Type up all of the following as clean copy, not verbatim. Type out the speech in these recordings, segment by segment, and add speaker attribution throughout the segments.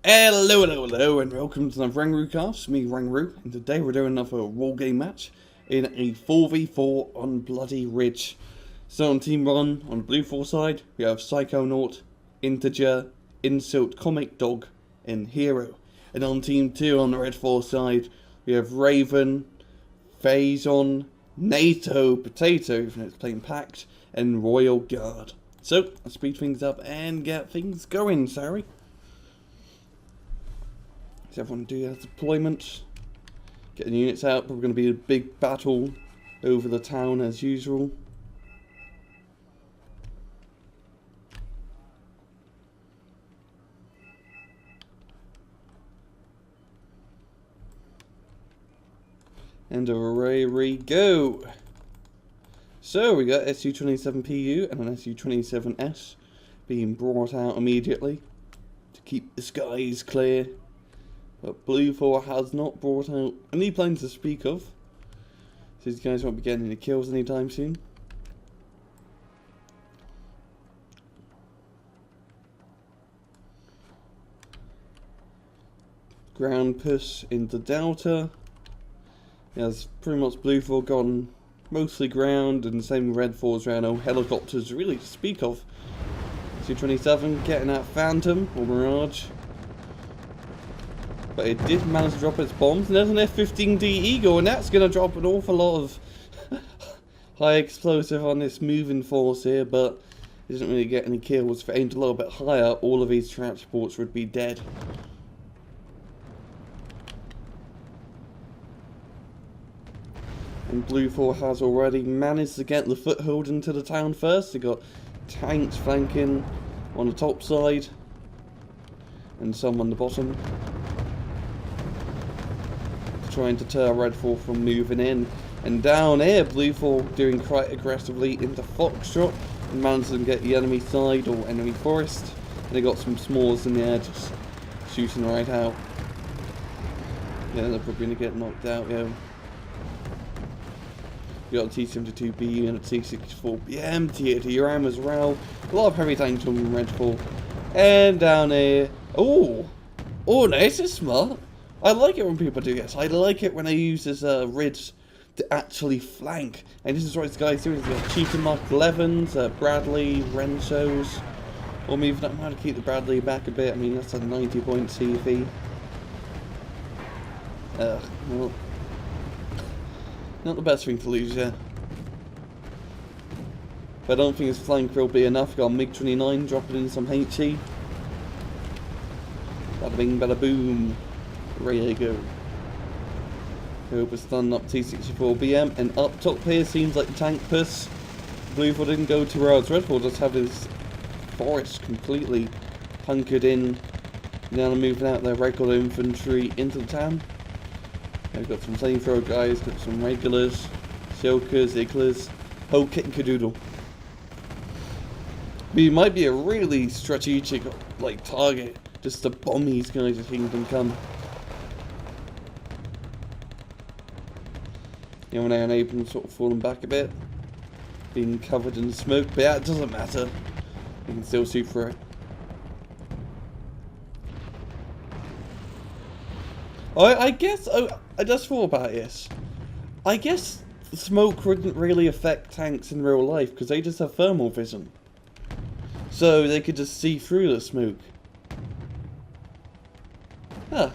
Speaker 1: Hello, and welcome to the Rangru cast. Me, Rangru, and today we're doing another Wargame match in a 4v4 on Bloody Ridge. So on Team 1, on the Blue 4 side, we have Psychonaut, Integer, Insult, Comic Dog, and Hero. And on Team 2, on the Red 4 side, we have Raven, Phazon, NATO, Potato, even though it's playing Pact, and Royal Guard. So, let's speed things up and get things going, sorry. So everyone do their deployment, get the units out. Probably going to be a big battle over the town as usual. And away we go. So we got SU-27PU and an SU-27S being brought out immediately to keep the skies clear. But Blue 4 has not brought out any planes to speak of, so these guys won't be getting any kills anytime soon. Ground push into Delta. As pretty much Blue 4 gone mostly ground, and the same Red 4's around. No helicopters really to speak of. SU-27 getting that Phantom or Mirage. But it did manage to drop its bombs, and there's an F-15D Eagle, and that's going to drop an awful lot of high explosive on this moving force here, but it doesn't really get any kills. If it aimed a little bit higher, all of these transports would be dead. And Blue 4 has already managed to get the foothold into the town first. They got tanks flanking on the top side, and some on the bottom, trying to deter Red 4 from moving in. And down here, Blue 4 doing quite aggressively into Foxtrot and managed to get the enemy side or enemy forest. And they got some smalls in the air just shooting right out. Yeah, they're probably going to get knocked out, yeah. You got a T-72B and a T-64BM, T-80 as well. A lot of heavy tanks on Red 4. And down here, oh, this is smart. I like it when people do this. I like it when they use this ridge to actually flank. And this is what this guy's doing. He's got Cheetah Mark 11s, Bradley, Rensos. Or maybe that might keep the Bradley back a bit. I mean, that's a 90-point CV. Well, not the best thing to lose, yeah. But I don't think his flank will be enough. Got a MiG-29 dropping in some HE. Bada bing, bada boom. Ready to go. Cobra stun up T-64BM, and up top here seems like the tank push. Blue 4 didn't go too well. Red 4 just have this forest completely punkered in. Now they're moving out their regular infantry into the town. They've got some flamethrower guys, got some regulars, Shilkers, Igglers, whole kit and cadoodle. But it might be a really strategic target just to bomb these guys as Kingdom Come. You know, when Abram sort of falling back a bit, being covered in smoke, but yeah, it doesn't matter. You can still shoot through it. I guess, I just thought about this. I guess the smoke wouldn't really affect tanks in real life because they just have thermal vision. So they could just see through the smoke. Huh.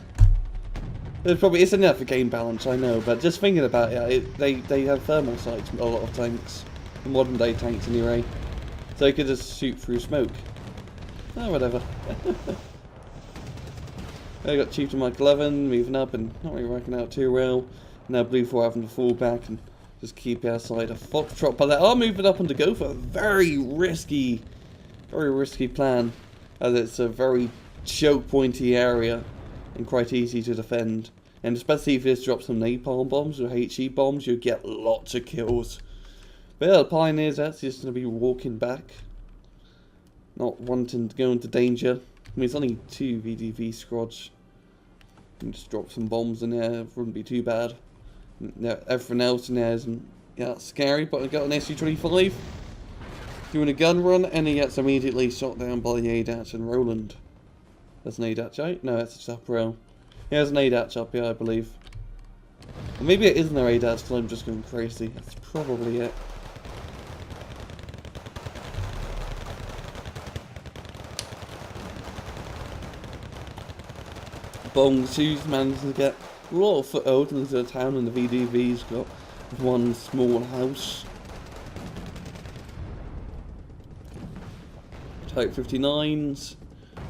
Speaker 1: It's enough for game balance, I know, but just thinking about it, they have thermal sights, a lot of tanks, modern day tanks anyway, so they could just shoot through smoke. Oh, whatever. I got Chief to Mark 11 moving up and not really working out too well. Now Blue 4 having to fall back and just keep outside a Foxtrot, but they are moving up on to go for a very risky plan, as it's a very choke pointy area and quite easy to defend. And especially if you just drop some napalm bombs or HE bombs, you get lots of kills. But yeah, the Pioneers, that's just going to be walking back, not wanting to go into danger. I mean, it's only 2 VDV squads. You can just drop some bombs in there, it wouldn't be too bad. Yeah, everything else in there isn't scary, but I got an SU-25 doing a gun run, and he gets immediately shot down by the ADAT and Roland. There's an ADATch, right? No, it's just up rail. Yeah, there's an ADATch up here, I believe. Or maybe it isn't their ADATch because I'm just going crazy. That's probably it. Bong 2's managed to get a lot of foothold into the town, and the VDV's got one small house. Type 59s,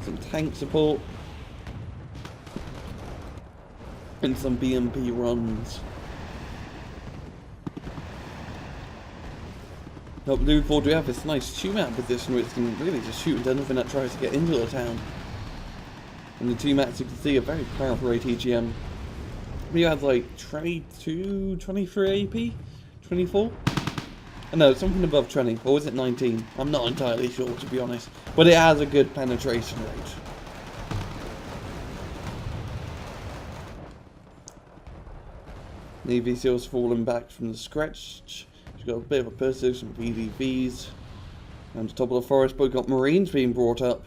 Speaker 1: some tank support, and some BMP runs. Up Blue 4, we have this nice shoot-out position where it's can really just shoot into anything that tries to get into the town. And the two mats you can see are very powerful ATGM. We had like 22, 23 AP? 24? No, something above 20, or was it 19? I'm not entirely sure, to be honest. But it has a good penetration rate. Navy SEAL's fallen back from the scratch. She's got a bit of a pursuit, some VDVs. And the top of the forest, but we've got Marines being brought up.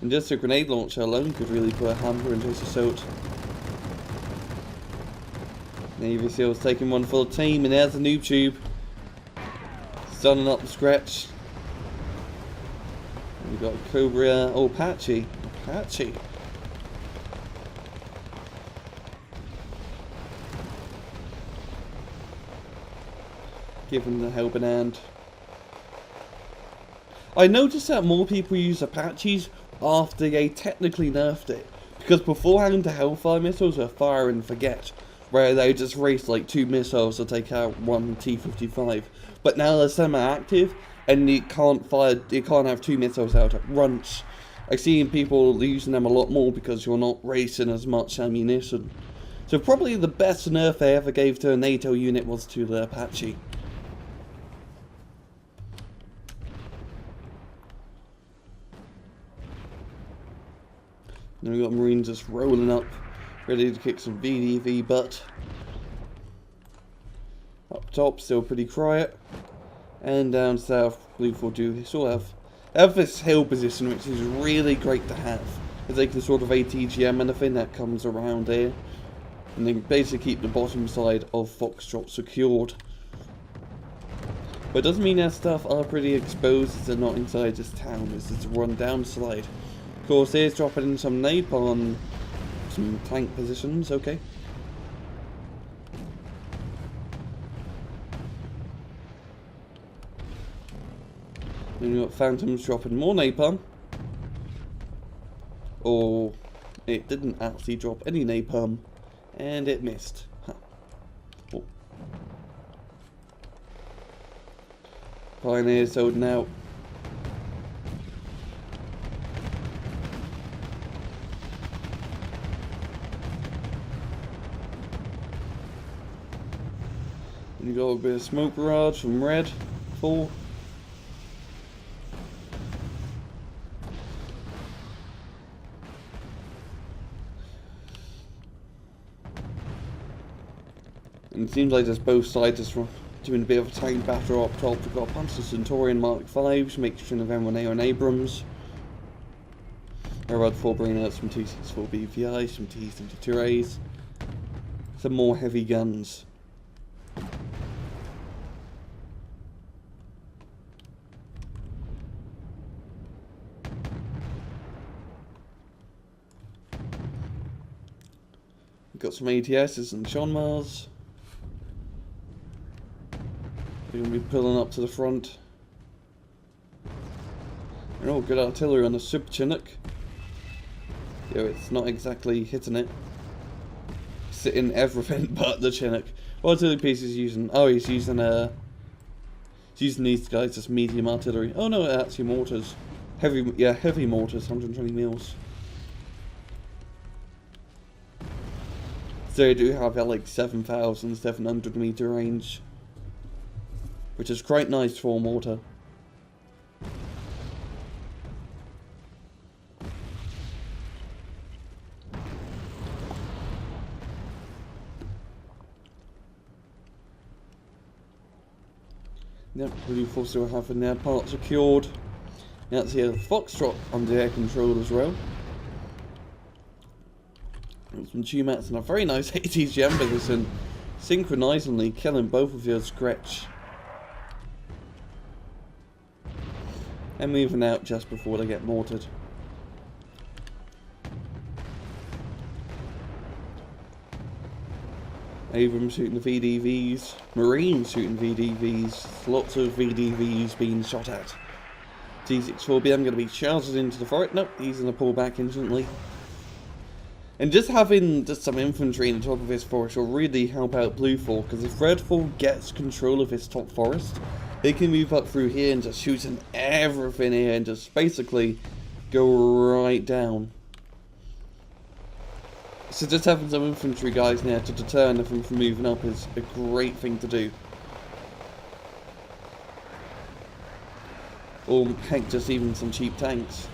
Speaker 1: And just a grenade launcher alone could really put a hamper into this assault. Navy SEAL's taking one for the team, and there's the noob tube. Stunning up the scratch. And we've got Cobra. Oh, Apache. Apache. Give him the helping hand. I noticed that more people use Apaches after they technically nerfed it. Because beforehand the Hellfire missiles were fire and forget, where they just race like 2 missiles to take out one T-55. But now they're semi-active, and you can't have 2 missiles out at once. I've seen people using them a lot more because you're not racing as much ammunition. So probably the best nerf they ever gave to a NATO unit was to the Apache. Then we got Marines just rolling up, ready to kick some VDV butt. Up top, still pretty quiet. And down south, Blue 4-2, they sort of have this hill position, which is really great to have. As they can sort of ATGM anything that comes around here. And they can basically keep the bottom side of Foxtrot secured. But it doesn't mean that stuff are pretty exposed as they're not inside this town. This is a run down slide. Of course, here's dropping in some napalm, some tank positions, okay. Then we've got Phantoms dropping more napalm. Or it didn't actually drop any napalm, and it missed. Huh. Oh. Pioneers holding out. You got a bit of smoke barrage from red, 4. And it seems like there's both sides just doing a bit of a tank battle up top. We've got a Panzer Centurion Mark 5, mixture of M1A and Abrams. Around 4 bringing out some T-64 BVI, some T-72As. Some more heavy guns. Got some ATSs and Chonmars. They're going to be pulling up to the front. And oh, good artillery on the Super Chinook. Yeah, it's not exactly hitting it. It's hitting everything but the Chinook. What artillery piece is using? Oh, he's using these guys, just medium artillery. Oh no, actually mortars. Heavy mortars, 120 mils. So they do have like 7,700 meter range, which is quite nice for a mortar. Yep, Blue 4 still having their part secured. That's here Foxtrot under air control as well. Some Tumats and a very nice ATGM position, synchronizingly killing both of your Scratch. And moving out just before they get mortared. Abrams shooting the VDVs, Marines shooting VDVs, lots of VDVs being shot at. T64BM going to be charged into the forest. Nope, he's going to pull back instantly. And just having just some infantry in the top of his forest will really help out Blue 4, because if Red 4 gets control of his top forest, they can move up through here and just shooting everything here and just basically go right down. So just having some infantry guys now to deter anything from moving up is a great thing to do. Or heck, just even some cheap tanks.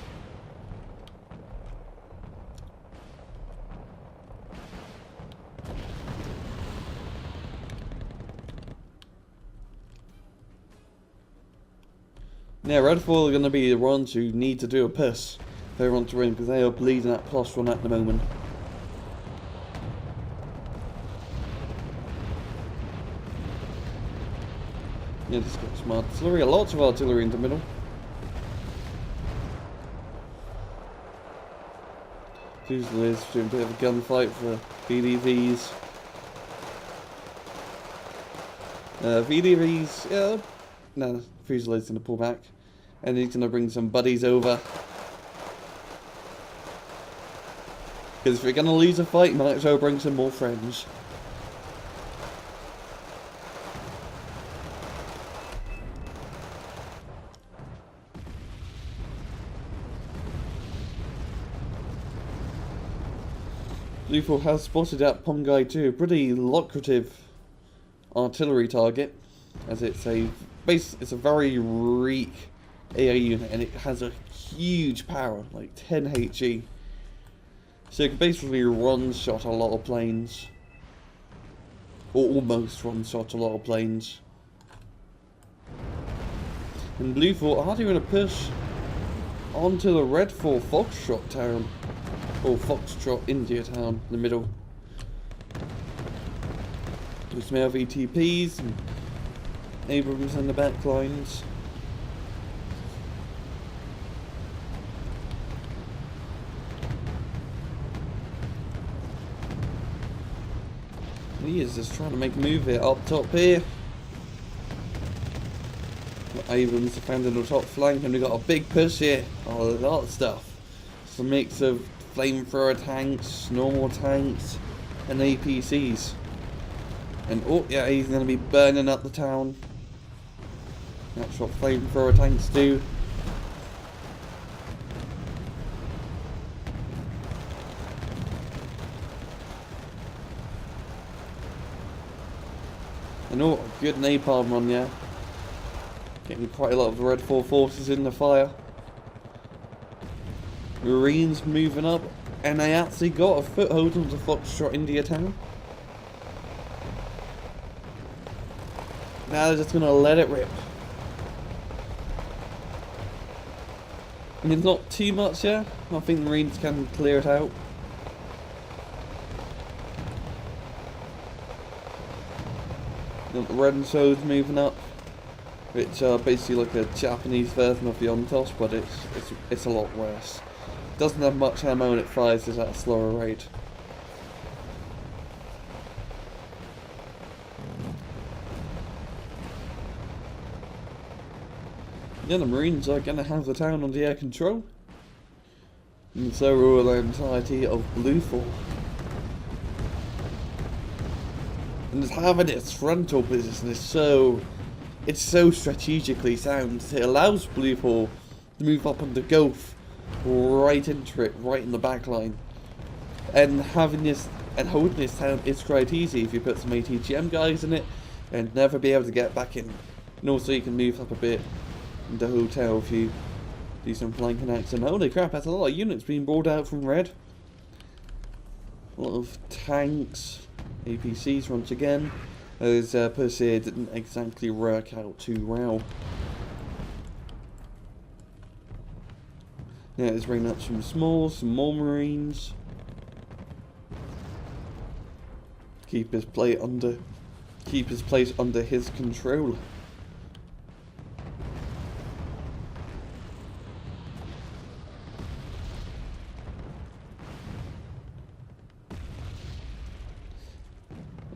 Speaker 1: Yeah, Red 4 are going to be the ones who need to do a push if they want to win, because they are bleeding at +1 at the moment. Yeah, just got some artillery, lots of artillery in the middle. Fusiliers doing a bit of a gunfight for VDVs. VDVs, yeah, no, Fusilier's going to pull back. And he's going to bring some buddies over. Because if you're going to lose a fight, you might as well bring some more friends. Blue 4 has spotted that Pongai 2, a pretty lucrative artillery target, as it's a very weak AA unit, and it has a huge power, like 10 HE. So it can basically one-shot a lot of planes. Or almost one-shot a lot of planes. And Blue 4 are doing a push onto the Red 4 Foxtrot town. Or Foxtrot India town in the middle. With some LVTPs and Abrams in the back lines. He is just trying to make a move here up top here. Got Abrams defending the top flank, and we've got a big push here. A lot of stuff. It's a mix of flamethrower tanks, normal tanks, and APCs. And oh yeah, he's going to be burning up the town. That's what flamethrower tanks do. And oh, good napalm run, yeah. Getting quite a lot of the Red 4 forces in the fire. Marines moving up, and they actually got a foothold onto Foxtrot India town. Now they're just going to let it rip. I mean, not too much here. I think the Marines can clear it out. Got the Rensos moving up, which are basically like a Japanese version of the Ontos, but it's a lot worse. Doesn't have much ammo and it fires at a slower rate. Yeah, the Marines are going to have the town under air control. And so will the entirety of Blue 4. And just having its frontal position is so strategically sound. It allows Blue 4 to move up on the Gulf, right into it, right in the back line. And having this and holding this town is quite easy if you put some ATGM guys in it and never be able to get back in. And also you can move up a bit in the hotel if you do some flanking action. Holy crap, that's a lot of units being brought out from Red. A lot of tanks, APCs once again. Those per se didn't exactly work out too well. Yeah, let's bring up some smalls, some more marines. Keep his place under his control.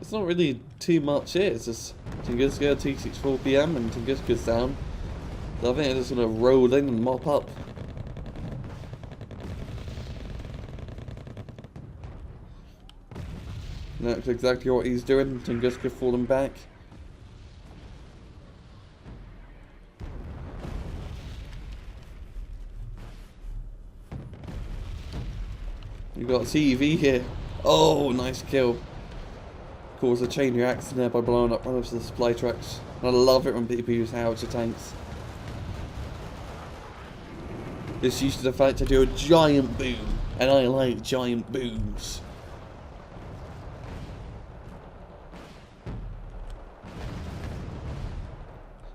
Speaker 1: It's not really too much here, it's just Tunguska T64 PM and Tunguska's down. So I think I'm just gonna roll in and mop up. That's exactly what he's doing. Tunguska falling back. You've got TV here. Oh, nice kill. Cause a chain reaction there by blowing up one of the supply trucks. I love it when people use howitzer tanks. This used to the fact to do a giant boom, and I like giant booms.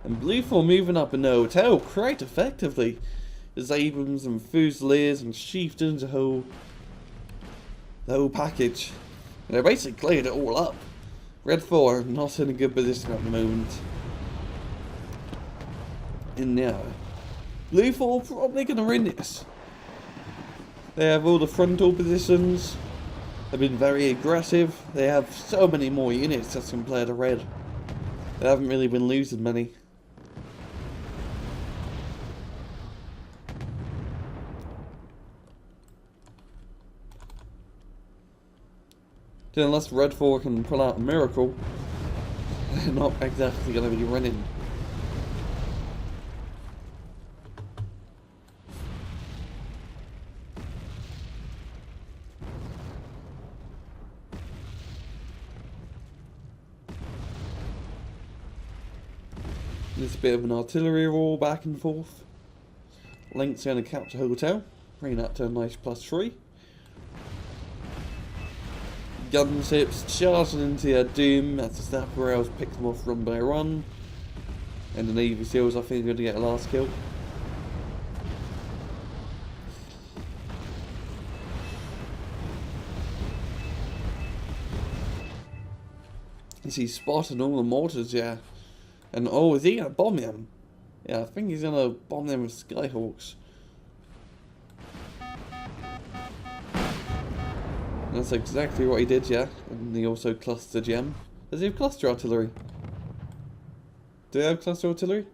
Speaker 1: And Blue 4 moving up in the hotel quite effectively. There's Abrams and Fusiliers and Chieftains, the whole package. And they basically cleared it all up. Red 4 not in a good position at the moment. In now. Blue 4 probably going to win this. They have all the frontal positions. They've been very aggressive. They have so many more units as compared to Red. They haven't really been losing many. Unless Red 4 can pull out a miracle, they're not exactly going to be running. This bit of an artillery roll back and forth. Link's going to capture hotel, bring that to a nice +3. Gunships charging into their doom as the Snapper Rails pick them off run by run. And the Navy SEALs I think are going to get a last kill. Is he spotting all the mortars? Yeah. And oh, is he going to bomb him? Yeah, I think he's going to bomb them with Skyhawks. That's exactly what he did, yeah. And he also clustered gem. Does he have cluster artillery? Do they have cluster artillery?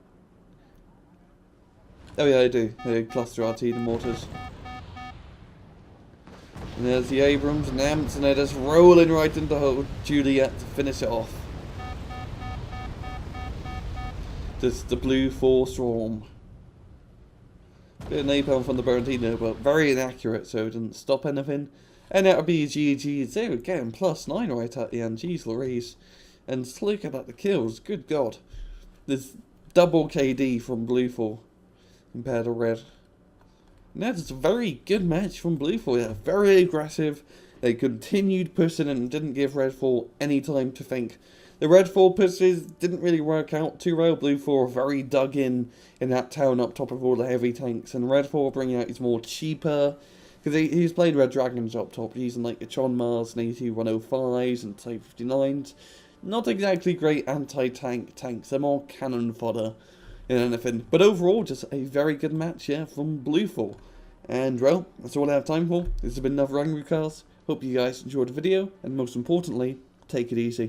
Speaker 1: Oh yeah, they do. They have cluster artillery and mortars. And there's the Abrams and Amps, and they're just rolling right into Juliet to finish it off. Just the Blue 4 Storm. Bit of napalm from the Bernardino, but very inaccurate, so it didn't stop anything. And that would be GG. They were getting +9 right at the end. Jeez Louise. And just looking at the kills, good god. There's double KD from Blue 4 compared to Red. And that's a very good match from Blue 4. Yeah, very aggressive. They continued pushing and didn't give Red 4 any time to think. The Red 4 pushes didn't really work out too well. Blue 4 very dug in that town up top of all the heavy tanks. And Red 4 bringing out his more cheaper... Because he's played Red Dragons up top, using like the Chon Mars and AT-105s and Type 59s. Not exactly great anti-tank tanks, they're more cannon fodder than anything. But overall, just a very good match, yeah, from Blue 4. And well, that's all I have time for. This has been another Angry Cast. Hope you guys enjoyed the video, and most importantly, take it easy.